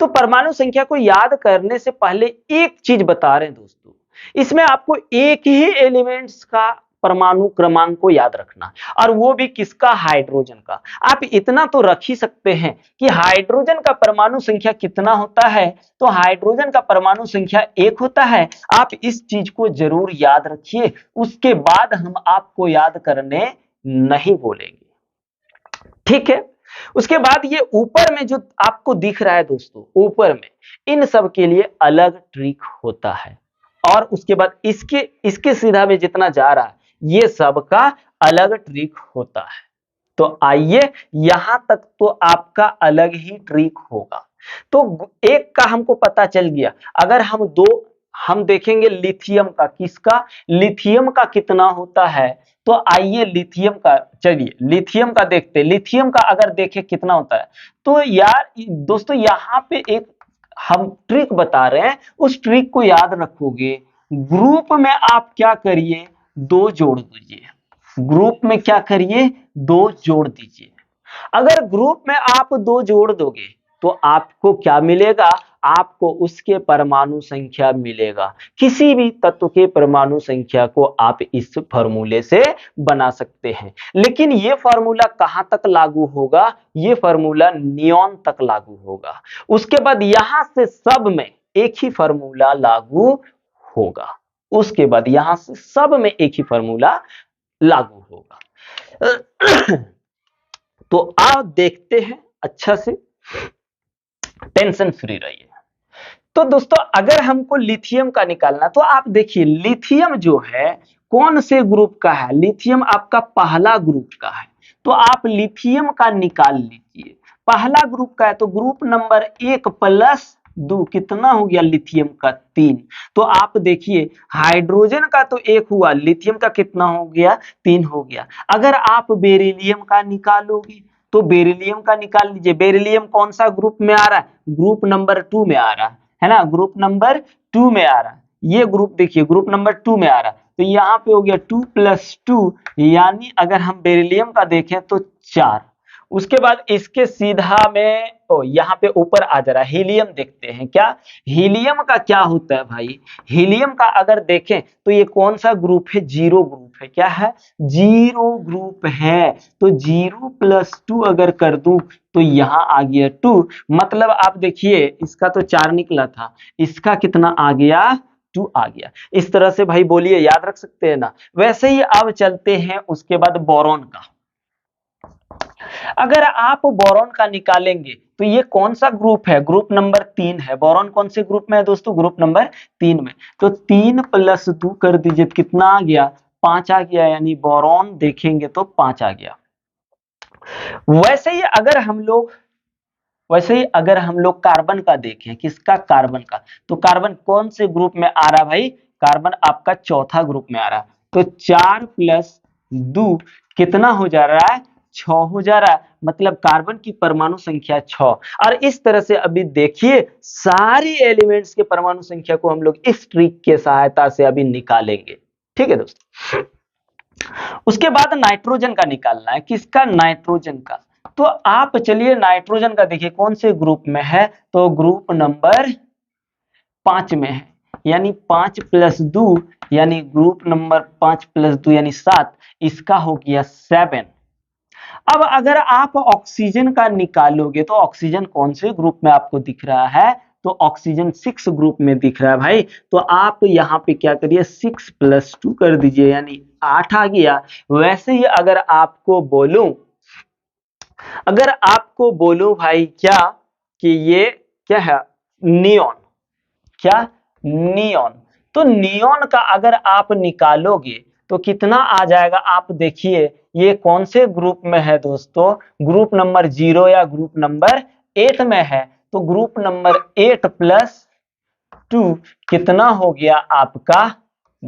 तो परमाणु संख्या को याद करने से पहले एक चीज बता रहे हैं दोस्तों, इसमें आपको एक ही एलिमेंट्स का परमाणु क्रमांक को याद रखना, और वो भी किसका, हाइड्रोजन का। आप इतना तो रख ही सकते हैं कि हाइड्रोजन का परमाणु संख्या कितना होता है, तो हाइड्रोजन का परमाणु संख्या 1 होता है। आप इस चीज को जरूर याद रखिए, उसके बाद हम आपको याद करने नहीं बोलेंगे, ठीक है। उसके बाद ये ऊपर में जो आपको दिख रहा है दोस्तों, ऊपर में इन सब के लिए अलग ट्रिक होता है, और उसके बाद इसके इसके सीधा में जितना जा रहा है ये सब का अलग ट्रिक होता है। तो आइए यहां तक तो आपका अलग ही ट्रिक होगा। तो एक का हमको पता चल गया। अगर हम देखेंगे लिथियम का, किसका, लिथियम का कितना होता है। तो आइए लिथियम का, चलिए लिथियम का देखते हैं। लिथियम का अगर देखें कितना होता है, तो यार दोस्तों यहां पे एक हम ट्रिक बता रहे हैं, उस ट्रिक को याद रखोगे। ग्रुप में आप क्या करिए, 2 जोड़ दीजिए। ग्रुप में क्या करिए, 2 जोड़ दीजिए। अगर ग्रुप में आप 2 जोड़ दोगे तो आपको क्या मिलेगा, आपको उसके परमाणु संख्या मिलेगा। किसी भी तत्व के परमाणु संख्या को आप इस फॉर्मूले से बना सकते हैं। लेकिन ये फॉर्मूला कहां तक लागू होगा, ये फॉर्मूला नियॉन तक लागू होगा। उसके बाद यहां से सब में एक ही फॉर्मूला लागू होगा। उसके बाद यहां से सब में एक ही फॉर्मूला लागू होगा। तो आप देखते हैं अच्छा से, टेंशन फ्री रहिए। तो दोस्तों अगर हमको लिथियम का निकालना, तो आप देखिए लिथियम जो है कौन से ग्रुप का है, लिथियम आपका पहला ग्रुप का है। तो आप लिथियम का निकाल लीजिए, पहला ग्रुप का है तो ग्रुप नंबर 1 प्लस 2 कितना हो गया, लिथियम का 3। तो आप देखिए हाइड्रोजन का तो 1 हुआ, लिथियम का कितना हो गया, 3 हो गया। अगर आप बेरिलियम का निकालोगे तो बेरिलियम का निकाल लीजिए। बेरिलियम कौन सा ग्रुप में आ रहा है, ग्रुप नंबर 2 में आ रहा है ना, ग्रुप नंबर 2 में आ रहा है। ये ग्रुप देखिए ग्रुप नंबर 2 में आ रहा है, तो यहाँ पे हो गया 2 + 2, यानी अगर हम बेरिलियम का देखें तो 4। उसके बाद इसके सीधा में यहाँ पे ऊपर आ जा रहा है हीलियम। देखते हैं क्या हीलियम का क्या होता है भाई। हीलियम का अगर देखें तो ये कौन सा ग्रुप है, 0 ग्रुप है। क्या है, 0 ग्रुप है। तो 0 + 2 अगर कर दूं तो यहाँ आ गया 2, मतलब आप देखिए इसका तो 4 निकला था, इसका कितना आ गया, 2 आ गया। इस तरह से भाई बोलिए याद रख सकते हैं ना। वैसे ही अब चलते हैं उसके बाद बोरॉन का। अगर आप बोरॉन का निकालेंगे तो ये कौन सा ग्रुप है, ग्रुप नंबर 3 है। बोरॉन कौन से ग्रुप में है दोस्तों, ग्रुप नंबर 3 में। तो 3 + 2 कर दीजिए, कितना आ गया, 5 आ गया, यानी बोरॉन देखेंगे तो 5 आ गया। वैसे ही अगर हम लोग कार्बन का देखें, किसका, कार्बन का, तो कार्बन कौन से ग्रुप में आ रहा भाई, कार्बन आपका चौथा ग्रुप में आ रहा है। तो 4 + 2 कितना हो जा रहा है, 6 हो जा रहा है, मतलब कार्बन की परमाणु संख्या 6। और इस तरह से अभी देखिए सारी एलिमेंट्स के परमाणु संख्या को हम लोग इस ट्रिक के सहायता से अभी निकालेंगे, ठीक है दोस्तों। उसके बाद नाइट्रोजन का निकालना है, किसका, नाइट्रोजन का। तो आप चलिए नाइट्रोजन का देखिए कौन से ग्रुप में है, तो ग्रुप नंबर 5 में है, यानी 5 + 2, यानी ग्रुप नंबर 5 + 2 यानी 7, इसका हो गया 7। अब अगर आप ऑक्सीजन का निकालोगे तो ऑक्सीजन कौन से ग्रुप में आपको दिख रहा है, तो ऑक्सीजन 6 ग्रुप में दिख रहा है भाई। तो आप यहाँ पे क्या करिए, 6 + 2 कर दीजिए, यानी 8 आ गया। वैसे ही अगर आपको बोलूं भाई क्या, कि ये क्या है, नियॉन, क्या, नियॉन। तो नियॉन का अगर आप निकालोगे तो कितना आ जाएगा, आप देखिए ये कौन से ग्रुप में है दोस्तों, ग्रुप नंबर 0 या ग्रुप नंबर 8 में है। तो ग्रुप नंबर 8 + 2 कितना हो गया आपका,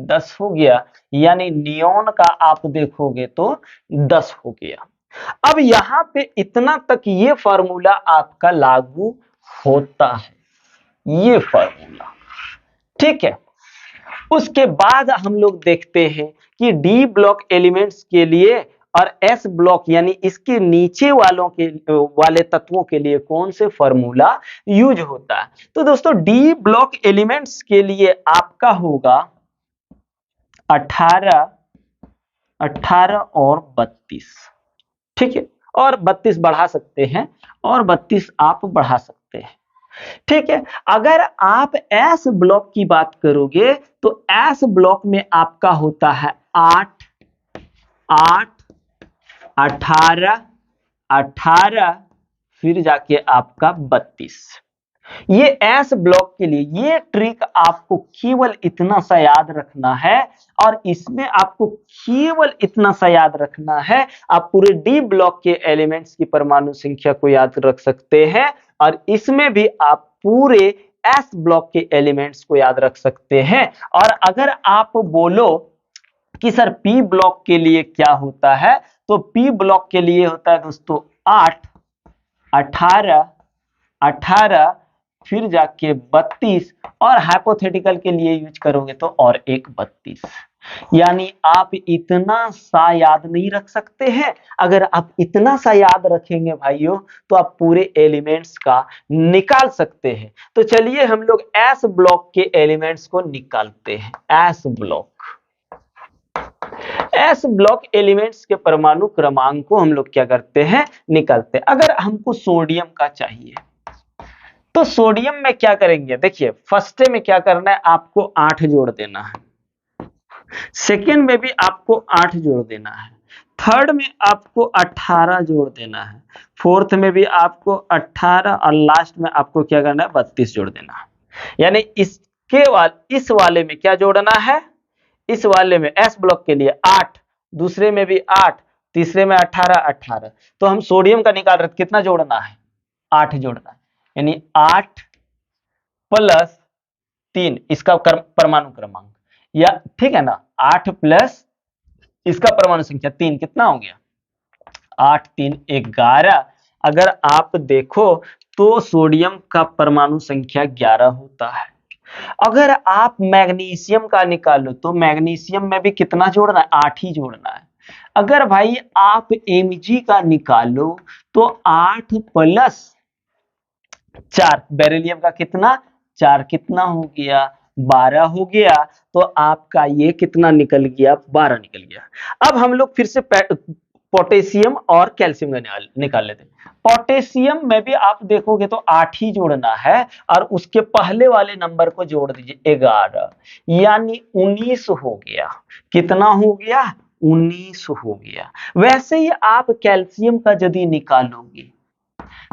10 हो गया, यानी नियोन का आप देखोगे तो 10 हो गया। अब यहां पे इतना तक ये फार्मूला आपका लागू होता है, ये फार्मूला, ठीक है। उसके बाद हम लोग देखते हैं कि डी ब्लॉक एलिमेंट्स के लिए और एस ब्लॉक यानी इसके नीचे वाले तत्वों के लिए कौन से फार्मूला यूज होता है। तो दोस्तों डी ब्लॉक एलिमेंट्स के लिए आपका होगा 18, 18 और 32, ठीक है। और 32 बढ़ा सकते हैं, और 32 आप बढ़ा सकते हैं, ठीक है। अगर आप एस ब्लॉक की बात करोगे तो एस ब्लॉक में आपका होता है 8, 8, 18, 18, फिर जाके आपका 32। ये एस ब्लॉक के लिए ये ट्रिक आपको केवल इतना सा याद रखना है, और इसमें आपको केवल इतना सा याद रखना है, आप पूरे डी ब्लॉक के एलिमेंट्स की परमाणु संख्या को याद रख सकते हैं, और इसमें भी आप पूरे एस ब्लॉक के एलिमेंट्स को याद रख सकते हैं। और अगर आप बोलो कि सर पी ब्लॉक के लिए क्या होता है, तो पी ब्लॉक के लिए होता है दोस्तों 8, 18, 18, फिर जाके 32, और हाइपोथेटिकल के लिए यूज करोगे तो और एक 32। यानी आप इतना सा याद नहीं रख सकते हैं। अगर आप इतना सा याद रखेंगे भाइयों तो आप पूरे एलिमेंट्स का निकाल सकते हैं। तो चलिए हम लोग एस ब्लॉक के एलिमेंट्स को निकालते हैं। S block, S block elements के परमाणु क्रमांक को हम लोग क्या करते हैं, निकालते हैं। अगर हमको सोडियम का चाहिए तो सोडियम में क्या करेंगे, देखिए फर्स्ट में क्या करना है, आपको 8 जोड़ देना है, सेकेंड में भी आपको 8 जोड़ देना है, थर्ड में आपको 18 जोड़ देना है, फोर्थ में भी आपको 18, और लास्ट में आपको क्या करना है, 32 जोड़ देना है। यानी इस वाले में क्या जोड़ना है, इस वाले में एस ब्लॉक के लिए 8, दूसरे में भी 8, तीसरे में 18, 18। तो हम सोडियम का निकाल रहे, कितना जोड़ना है, 8 जोड़ना है, यानी 8 प्लस 3 इसका परमाणु क्रमांक, या ठीक है ना, 8 प्लस इसका परमाणु संख्या 3, कितना हो गया, 8 3 11। अगर आप देखो तो सोडियम का परमाणु संख्या 11 होता है। अगर आप मैग्नीशियम का निकालो तो मैग्नीशियम में भी कितना जोड़ना है, 8 ही जोड़ना है। अगर भाई आप Mg का निकालो तो 8 प्लस 4, बेरिलियम का कितना, 4, कितना हो गया, 12 हो गया। तो आपका ये कितना निकल गया, 12 निकल गया। अब हम लोग फिर से पोटेशियम और कैल्शियम का निकाल लेते हैं। पोटेशियम में भी आप देखोगे तो 8 ही जोड़ना है, और उसके पहले वाले नंबर को जोड़ दीजिए 11, यानी 19 हो गया। कितना हो गया, 19 हो गया। वैसे ही आप कैल्शियम का यदि निकालोगे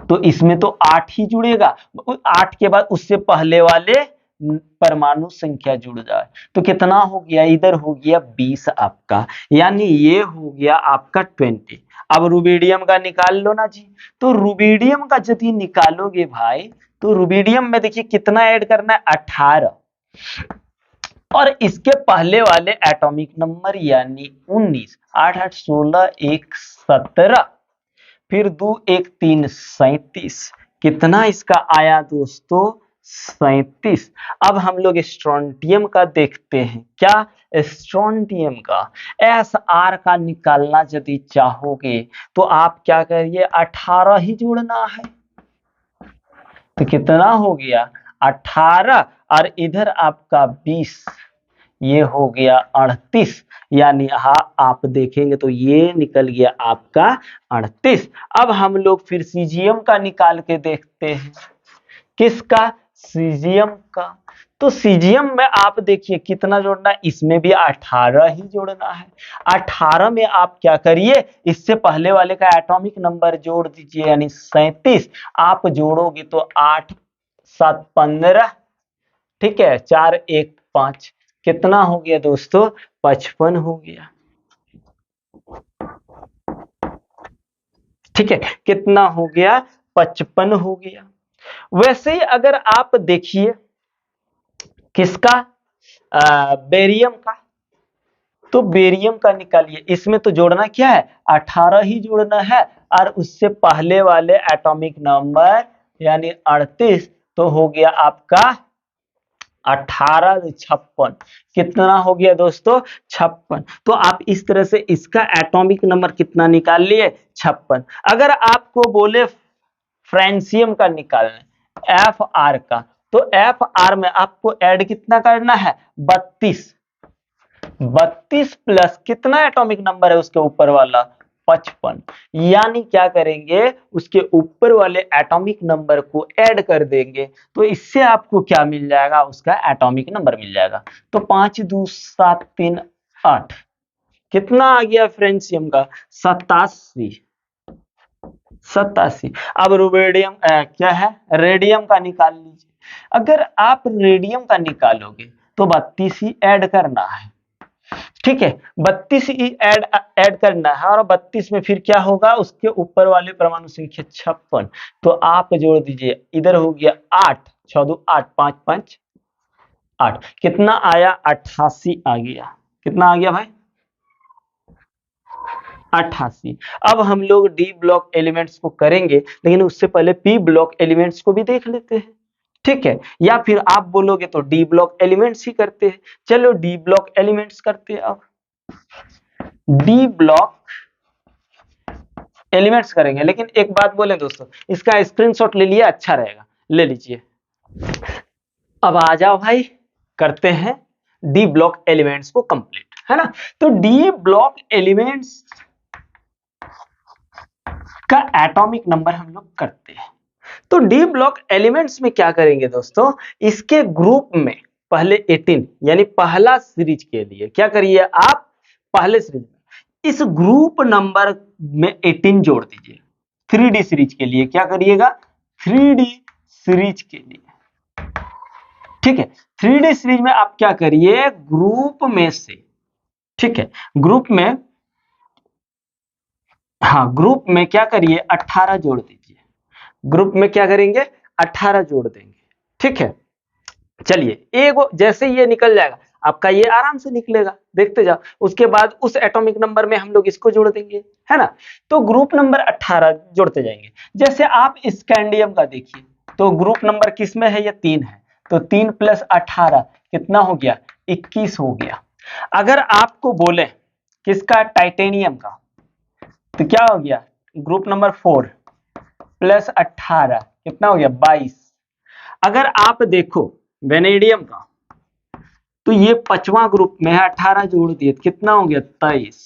तो इसमें तो 8 ही जुड़ेगा, 8 के बाद उससे पहले वाले परमाणु संख्या जुड़ जाए तो कितना हो गया, इधर हो गया 20 आपका, यानी ये हो गया आपका 20। अब रुबिडियम का निकाल लो ना जी। तो रुबिडियम का यदि निकालोगे भाई तो रुबिडियम में देखिए कितना ऐड करना है, 18, और इसके पहले वाले एटॉमिक नंबर यानी 19, 8 8 16 1 17, फिर 2 1 3 37, कितना इसका आया दोस्तों, 37। अब हम लोग स्ट्रोंटियम का देखते हैं। क्या, स्ट्रोंटियम का एस आर का निकालना यदि चाहोगे तो आप क्या करिए, 18 ही जोड़ना है। तो कितना हो गया, 18, और इधर आपका 20, ये हो गया 38, यानी हाँ आप देखेंगे तो ये निकल गया आपका 38। अब हम लोग फिर सीजियम का निकाल के देखते हैं। किसका, सीजियम का। तो सीजियम में आप देखिए कितना जोड़ना है, इसमें भी 18 ही जोड़ना है। 18 में आप क्या करिए, इससे पहले वाले का एटॉमिक नंबर जोड़ दीजिए, यानी 37। आप जोड़ोगे तो 8 7 15, ठीक है, 4 1 5, कितना हो गया दोस्तों, 55 हो गया। ठीक है, कितना हो गया, 55 हो गया। वैसे ही अगर आप देखिए किसका, बेरियम का, तो बेरियम का निकालिए। इसमें तो जोड़ना क्या है, 18 ही जोड़ना है, और उससे पहले वाले एटॉमिक नंबर यानी 38, तो हो गया आपका 1856। कितना हो गया दोस्तों, 56। तो आप इस तरह से इसका एटॉमिक नंबर कितना निकाल लिए, 56। अगर आपको बोले फ्रेंसियम का निकालना, एफ आर का, तो एफ आर में आपको ऐड कितना करना है, 32। 32 प्लस कितना एटॉमिक नंबर है उसके ऊपर वाला, 55। यानी क्या करेंगे, उसके ऊपर वाले एटॉमिक नंबर को ऐड कर देंगे, तो इससे आपको क्या मिल जाएगा, उसका एटॉमिक नंबर मिल जाएगा। तो 5 2 7 3 8, कितना आ गया फ्रेंसियम का, 87। 87। अब रुबेडियम क्या है, रेडियम का निकाल लीजिए। अगर आप रेडियम का निकालोगे तो 32 ही ऐड करना है, ठीक है, 32 ही ऐड करना है, और 32 में फिर क्या होगा, उसके ऊपर वाले परमाणु संख्या 56, तो आप जोड़ दीजिए। इधर हो गया 8 6 2 8 5 5 8, कितना आया, 88 आ गया। कितना आ गया भाई, 88। अब हम लोग डी ब्लॉक एलिमेंट्स को करेंगे, लेकिन उससे पहले पी ब्लॉक एलिमेंट्स को भी देख लेते हैं, ठीक है, या फिर आप बोलोगे तो डी ब्लॉक एलिमेंट्स ही करते हैं। चलो डी ब्लॉक एलिमेंट्स करते हैं। अब डी ब्लॉक एलिमेंट्स करेंगे, लेकिन एक बात बोले दोस्तों, इसका स्क्रीनशॉट ले लिए, अच्छा रहेगा, ले लीजिए। अब आ जाओ भाई, करते हैं डी ब्लॉक एलिमेंट्स को कंप्लीट, है ना। तो डी ब्लॉक एलिमेंट्स का एटॉमिक नंबर हम लोग करते हैं। तो डी ब्लॉक एलिमेंट्स में क्या करेंगे दोस्तों, इसके ग्रुप में पहले 18 यानी पहला सीरीज के लिए क्या करिए आप, पहले सीरीज में इस ग्रुप नंबर में 18 जोड़ दीजिए। 3D सीरीज के लिए क्या करिएगा, 3D सीरीज के लिए, ठीक है, 3D सीरीज में आप क्या करिए, ग्रुप में से, ठीक है, ग्रुप में, हाँ ग्रुप में क्या करिए, 18 जोड़ दीजिए। ग्रुप में क्या करेंगे, 18 जोड़ देंगे, ठीक है। चलिए एक जैसे ये निकल जाएगा आपका, ये आराम से निकलेगा, देखते जाओ। उसके बाद उस एटॉमिक नंबर में हम लोग इसको जोड़ देंगे, है ना। तो ग्रुप नंबर 18 जोड़ते जाएंगे। जैसे आप स्कैंडियम का देखिए, तो ग्रुप नंबर किस में है, ये 3 है, तो 3 प्लस 18 कितना हो गया, 21 हो गया। अगर आपको बोले किसका, टाइटेनियम का, तो क्या हो गया, ग्रुप नंबर 4 प्लस 18 कितना हो गया, 22। अगर आप देखो वेनेडियम का, तो ये 5वां ग्रुप में है, 18 जोड़ दिए, कितना हो गया, 23।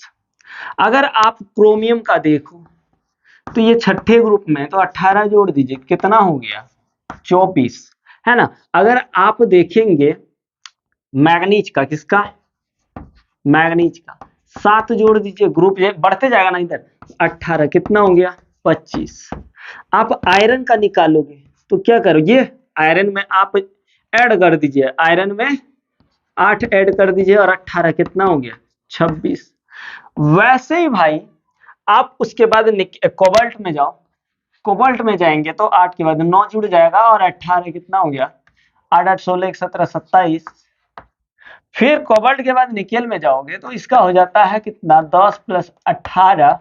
अगर आप क्रोमियम का देखो, तो ये 6ठे ग्रुप में है, तो 18 जोड़ दीजिए, कितना हो गया, 24, है ना। अगर आप देखेंगे मैग्नीज का, किसका, मैग्नीज का, 7 जोड़ दीजिए, ग्रुप ये बढ़ते जाएगा ना इधर, 18 कितना हो गया, 25। आप आयरन का निकालोगे तो क्या करोगे, आयरन में आप ऐड कर दीजिए, आयरन में 8 ऐड कर दीजिए, और 18 कितना हो गया, 26। वैसे ही भाई आप उसके बाद कोबाल्ट में जाओ, कोबाल्ट में जाएंगे तो 8 के बाद 9 जुड़ जाएगा, और 18 कितना हो गया, 8 8 16 17 27। फिर कोबाल्ट के बाद निकेल में जाओगे तो इसका हो जाता है कितना, 10 प्लस 18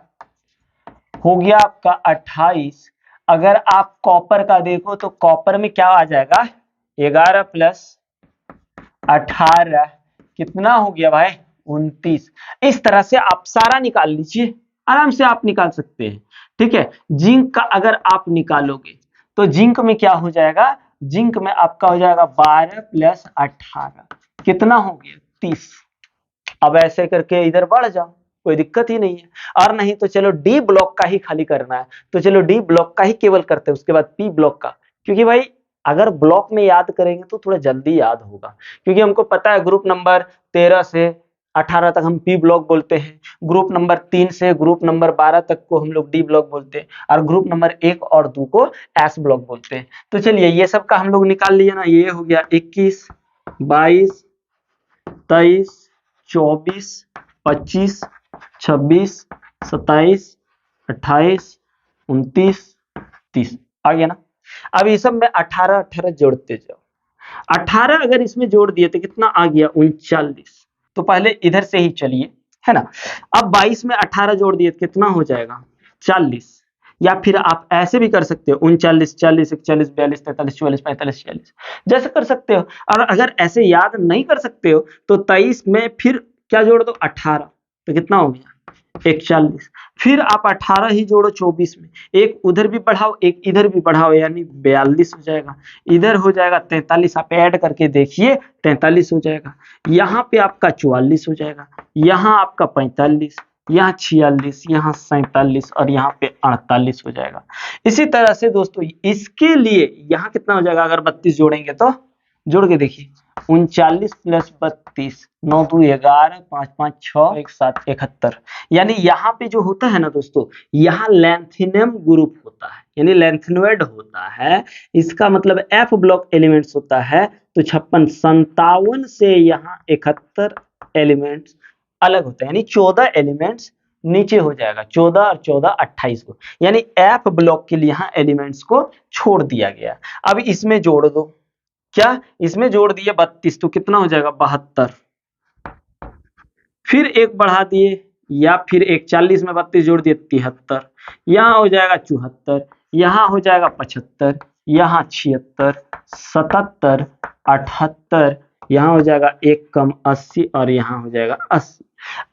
हो गया आपका 28। अगर आप कॉपर का देखो तो कॉपर में क्या आ जाएगा, 11 प्लस 18 कितना हो गया भाई, 29। इस तरह से आप सारा निकाल लीजिए, आराम से आप निकाल सकते हैं, ठीक है। जिंक का अगर आप निकालोगे तो जिंक में क्या हो जाएगा, जिंक में आपका हो जाएगा 12 प्लस 18 कितना हो गया, 30। अब ऐसे करके इधर बढ़ जाओ, कोई दिक्कत ही नहीं है। और नहीं तो चलो डी ब्लॉक का ही खाली करना है, तो चलो डी ब्लॉक का ही केवल करते हैं, उसके बाद पी ब्लॉक का, क्योंकि भाई अगर ब्लॉक में याद करेंगे तो थोड़ा जल्दी याद होगा, क्योंकि हमको पता है ग्रुप नंबर 13 से 18 तक हम पी ब्लॉक बोलते हैं, ग्रुप नंबर 3 से ग्रुप नंबर 12 तक को हम लोग डी ब्लॉक बोलते हैं, और ग्रुप नंबर 1 और 2 को एस ब्लॉक बोलते हैं। तो चलिए ये सब का हम लोग निकाल लिए ना, ये हो गया 21 22 23 24 25 26 27 28 29 30 आ गया ना। अब ये सब में 18 18 जोड़ते जाओ, 18 अगर इसमें जोड़ दिए तो कितना आ गया 39। तो पहले इधर से ही चलिए, है ना। अब 22 में 18 जोड़ दिए तो कितना हो जाएगा 40। या फिर आप ऐसे भी कर सकते हो 39, 40, 41, 42, 43, 44, 45, 46, जैसे कर सकते हो। और अगर ऐसे याद नहीं कर सकते हो तो 23 में फिर क्या जोड़ दो 18, तो कितना हो गया 41। फिर आप 18 ही जोड़ो 24 में, एक उधर भी बढ़ाओ एक इधर भी बढ़ाओ, यानी 42 हो जाएगा। इधर हो जाएगा 43, आप ऐड करके देखिए 43 हो जाएगा। यहाँ पे आपका 44 हो जाएगा, यहाँ आपका 45, यहाँ 46, यहाँ 47 और यहाँ पे 48 हो जाएगा। इसी तरह से दोस्तों इसके लिए यहाँ कितना हो जाएगा, अगर 32 जोड़ेंगे तो जोड़ के देखिए 39 प्लस 32, 9 2 11, 5 5 6 1 7 71। यानी यहाँ पे जो होता है ना दोस्तों, यहाँ लैंथिनम ग्रुप होता है, यानी लैंथिनोइड होता है। इसका मतलब एफ ब्लॉक एलिमेंट्स होता है। तो 56 57 से यहाँ 71 एलिमेंट्स अलग होता है, यानी 14 एलिमेंट्स नीचे हो जाएगा, 14 और 14 28 को, यानी एफ ब्लॉक के लिए यहाँ एलिमेंट्स को छोड़ दिया गया। अब इसमें जोड़ दो, क्या इसमें जोड़ दिए 32 तो कितना हो जाएगा 72। फिर एक बढ़ा दिए, या फिर एक 40 में 32 जोड़ दिए 73, यहाँ हो जाएगा 74, यहाँ हो जाएगा 75, यहाँ 76, 77, 78, यहाँ हो जाएगा एक कम 80 और यहाँ हो जाएगा 80।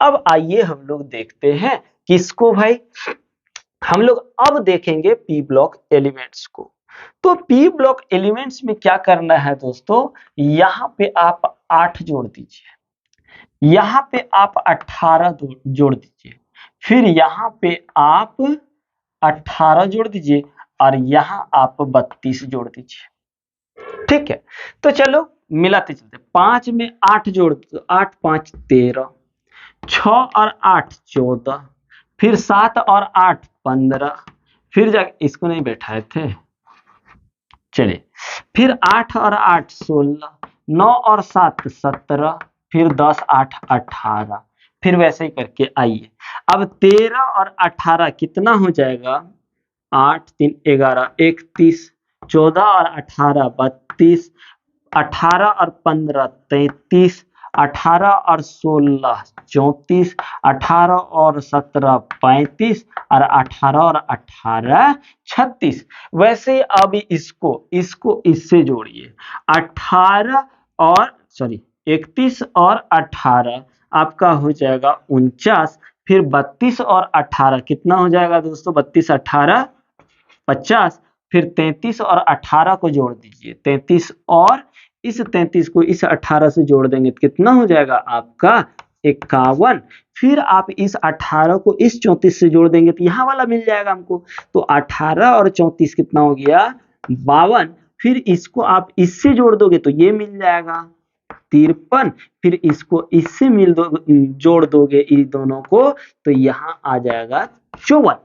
अब आइए हम लोग देखते हैं किसको भाई, हम लोग अब देखेंगे पी ब्लॉक एलिमेंट्स को। तो पी ब्लॉक एलिमेंट्स में क्या करना है दोस्तों, यहाँ पे आप 8 जोड़ दीजिए, यहाँ पे आप 18 जोड़ दीजिए, फिर यहाँ पे आप 18 जोड़ दीजिए और यहाँ आप 32 जोड़ दीजिए। ठीक है, तो चलो मिलाते चलते। 5 में 8 जोड़ दो, 8 5 13, 6 और 8 14, फिर 7 और 8 15, फिर जाके इसको नहीं बैठाए थे, चलिए फिर 8 और 8 16, 9 और 7 17, फिर 10 8 18, फिर वैसे ही करके आइए। अब 13 और 18 कितना हो जाएगा, 8 3 11 31, 14 और 18 32, 18 और 15 33, 18 और 16 34, 18 और 17 35 और 18 और 18 36। वैसे अब इसको इससे जोड़िए, 18 और 31 और 18 आपका हो जाएगा 49, फिर 32 और 18 कितना हो जाएगा दोस्तों, 32 18 50, फिर 33 और 18 को जोड़ दीजिए, 33 और इस 33 को इस 18 से जोड़ देंगे तो कितना हो जाएगा आपका 51, फिर आप इस 18 को इस 34 से जोड़ देंगे तो यहाँ वाला मिल जाएगा हमको। तो 18 और 34 कितना हो गया 52, फिर इसको आप इससे जोड़ दोगे तो ये मिल जाएगा 53, फिर इसको इससे जोड़ दोगे इन दोनों को तो यहाँ आ जाएगा 54।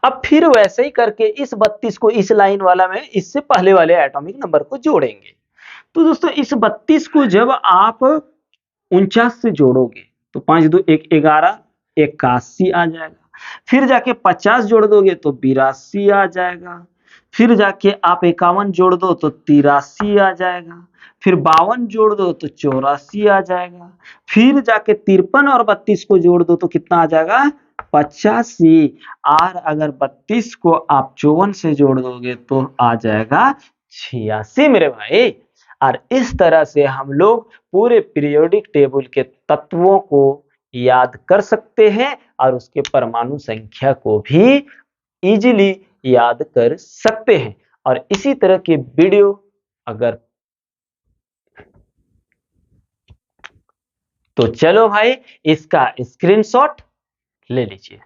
अब फिर वैसे ही करके इस 32 को इस लाइन वाला में इससे पहले वाले एटॉमिक नंबर को जोड़ेंगे। तो दोस्तों इस 32 को जब आप 49 से जोड़ोगे तो 5 2 1 11, 81 आ जाएगा। फिर जाके 50 जोड़ दोगे तो 82 आ जाएगा। फिर जाके आप 51 जोड़ दो तो 83 आ जाएगा। फिर 52 जोड़ दो तो 84 आ जाएगा। फिर जाके 53 और 32 को जोड़ दो तो कितना आ जाएगा 85। और अगर 32 को आप 54 से जोड़ दोगे तो आ जाएगा 86 मेरे भाई। और इस तरह से हम लोग पूरे पीरियोडिक टेबल के तत्वों को याद कर सकते हैं और उसके परमाणु संख्या को भी इजीली याद कर सकते हैं। और इसी तरह के वीडियो अगर तो चलो भाई इसका स्क्रीनशॉट ले लीजिए।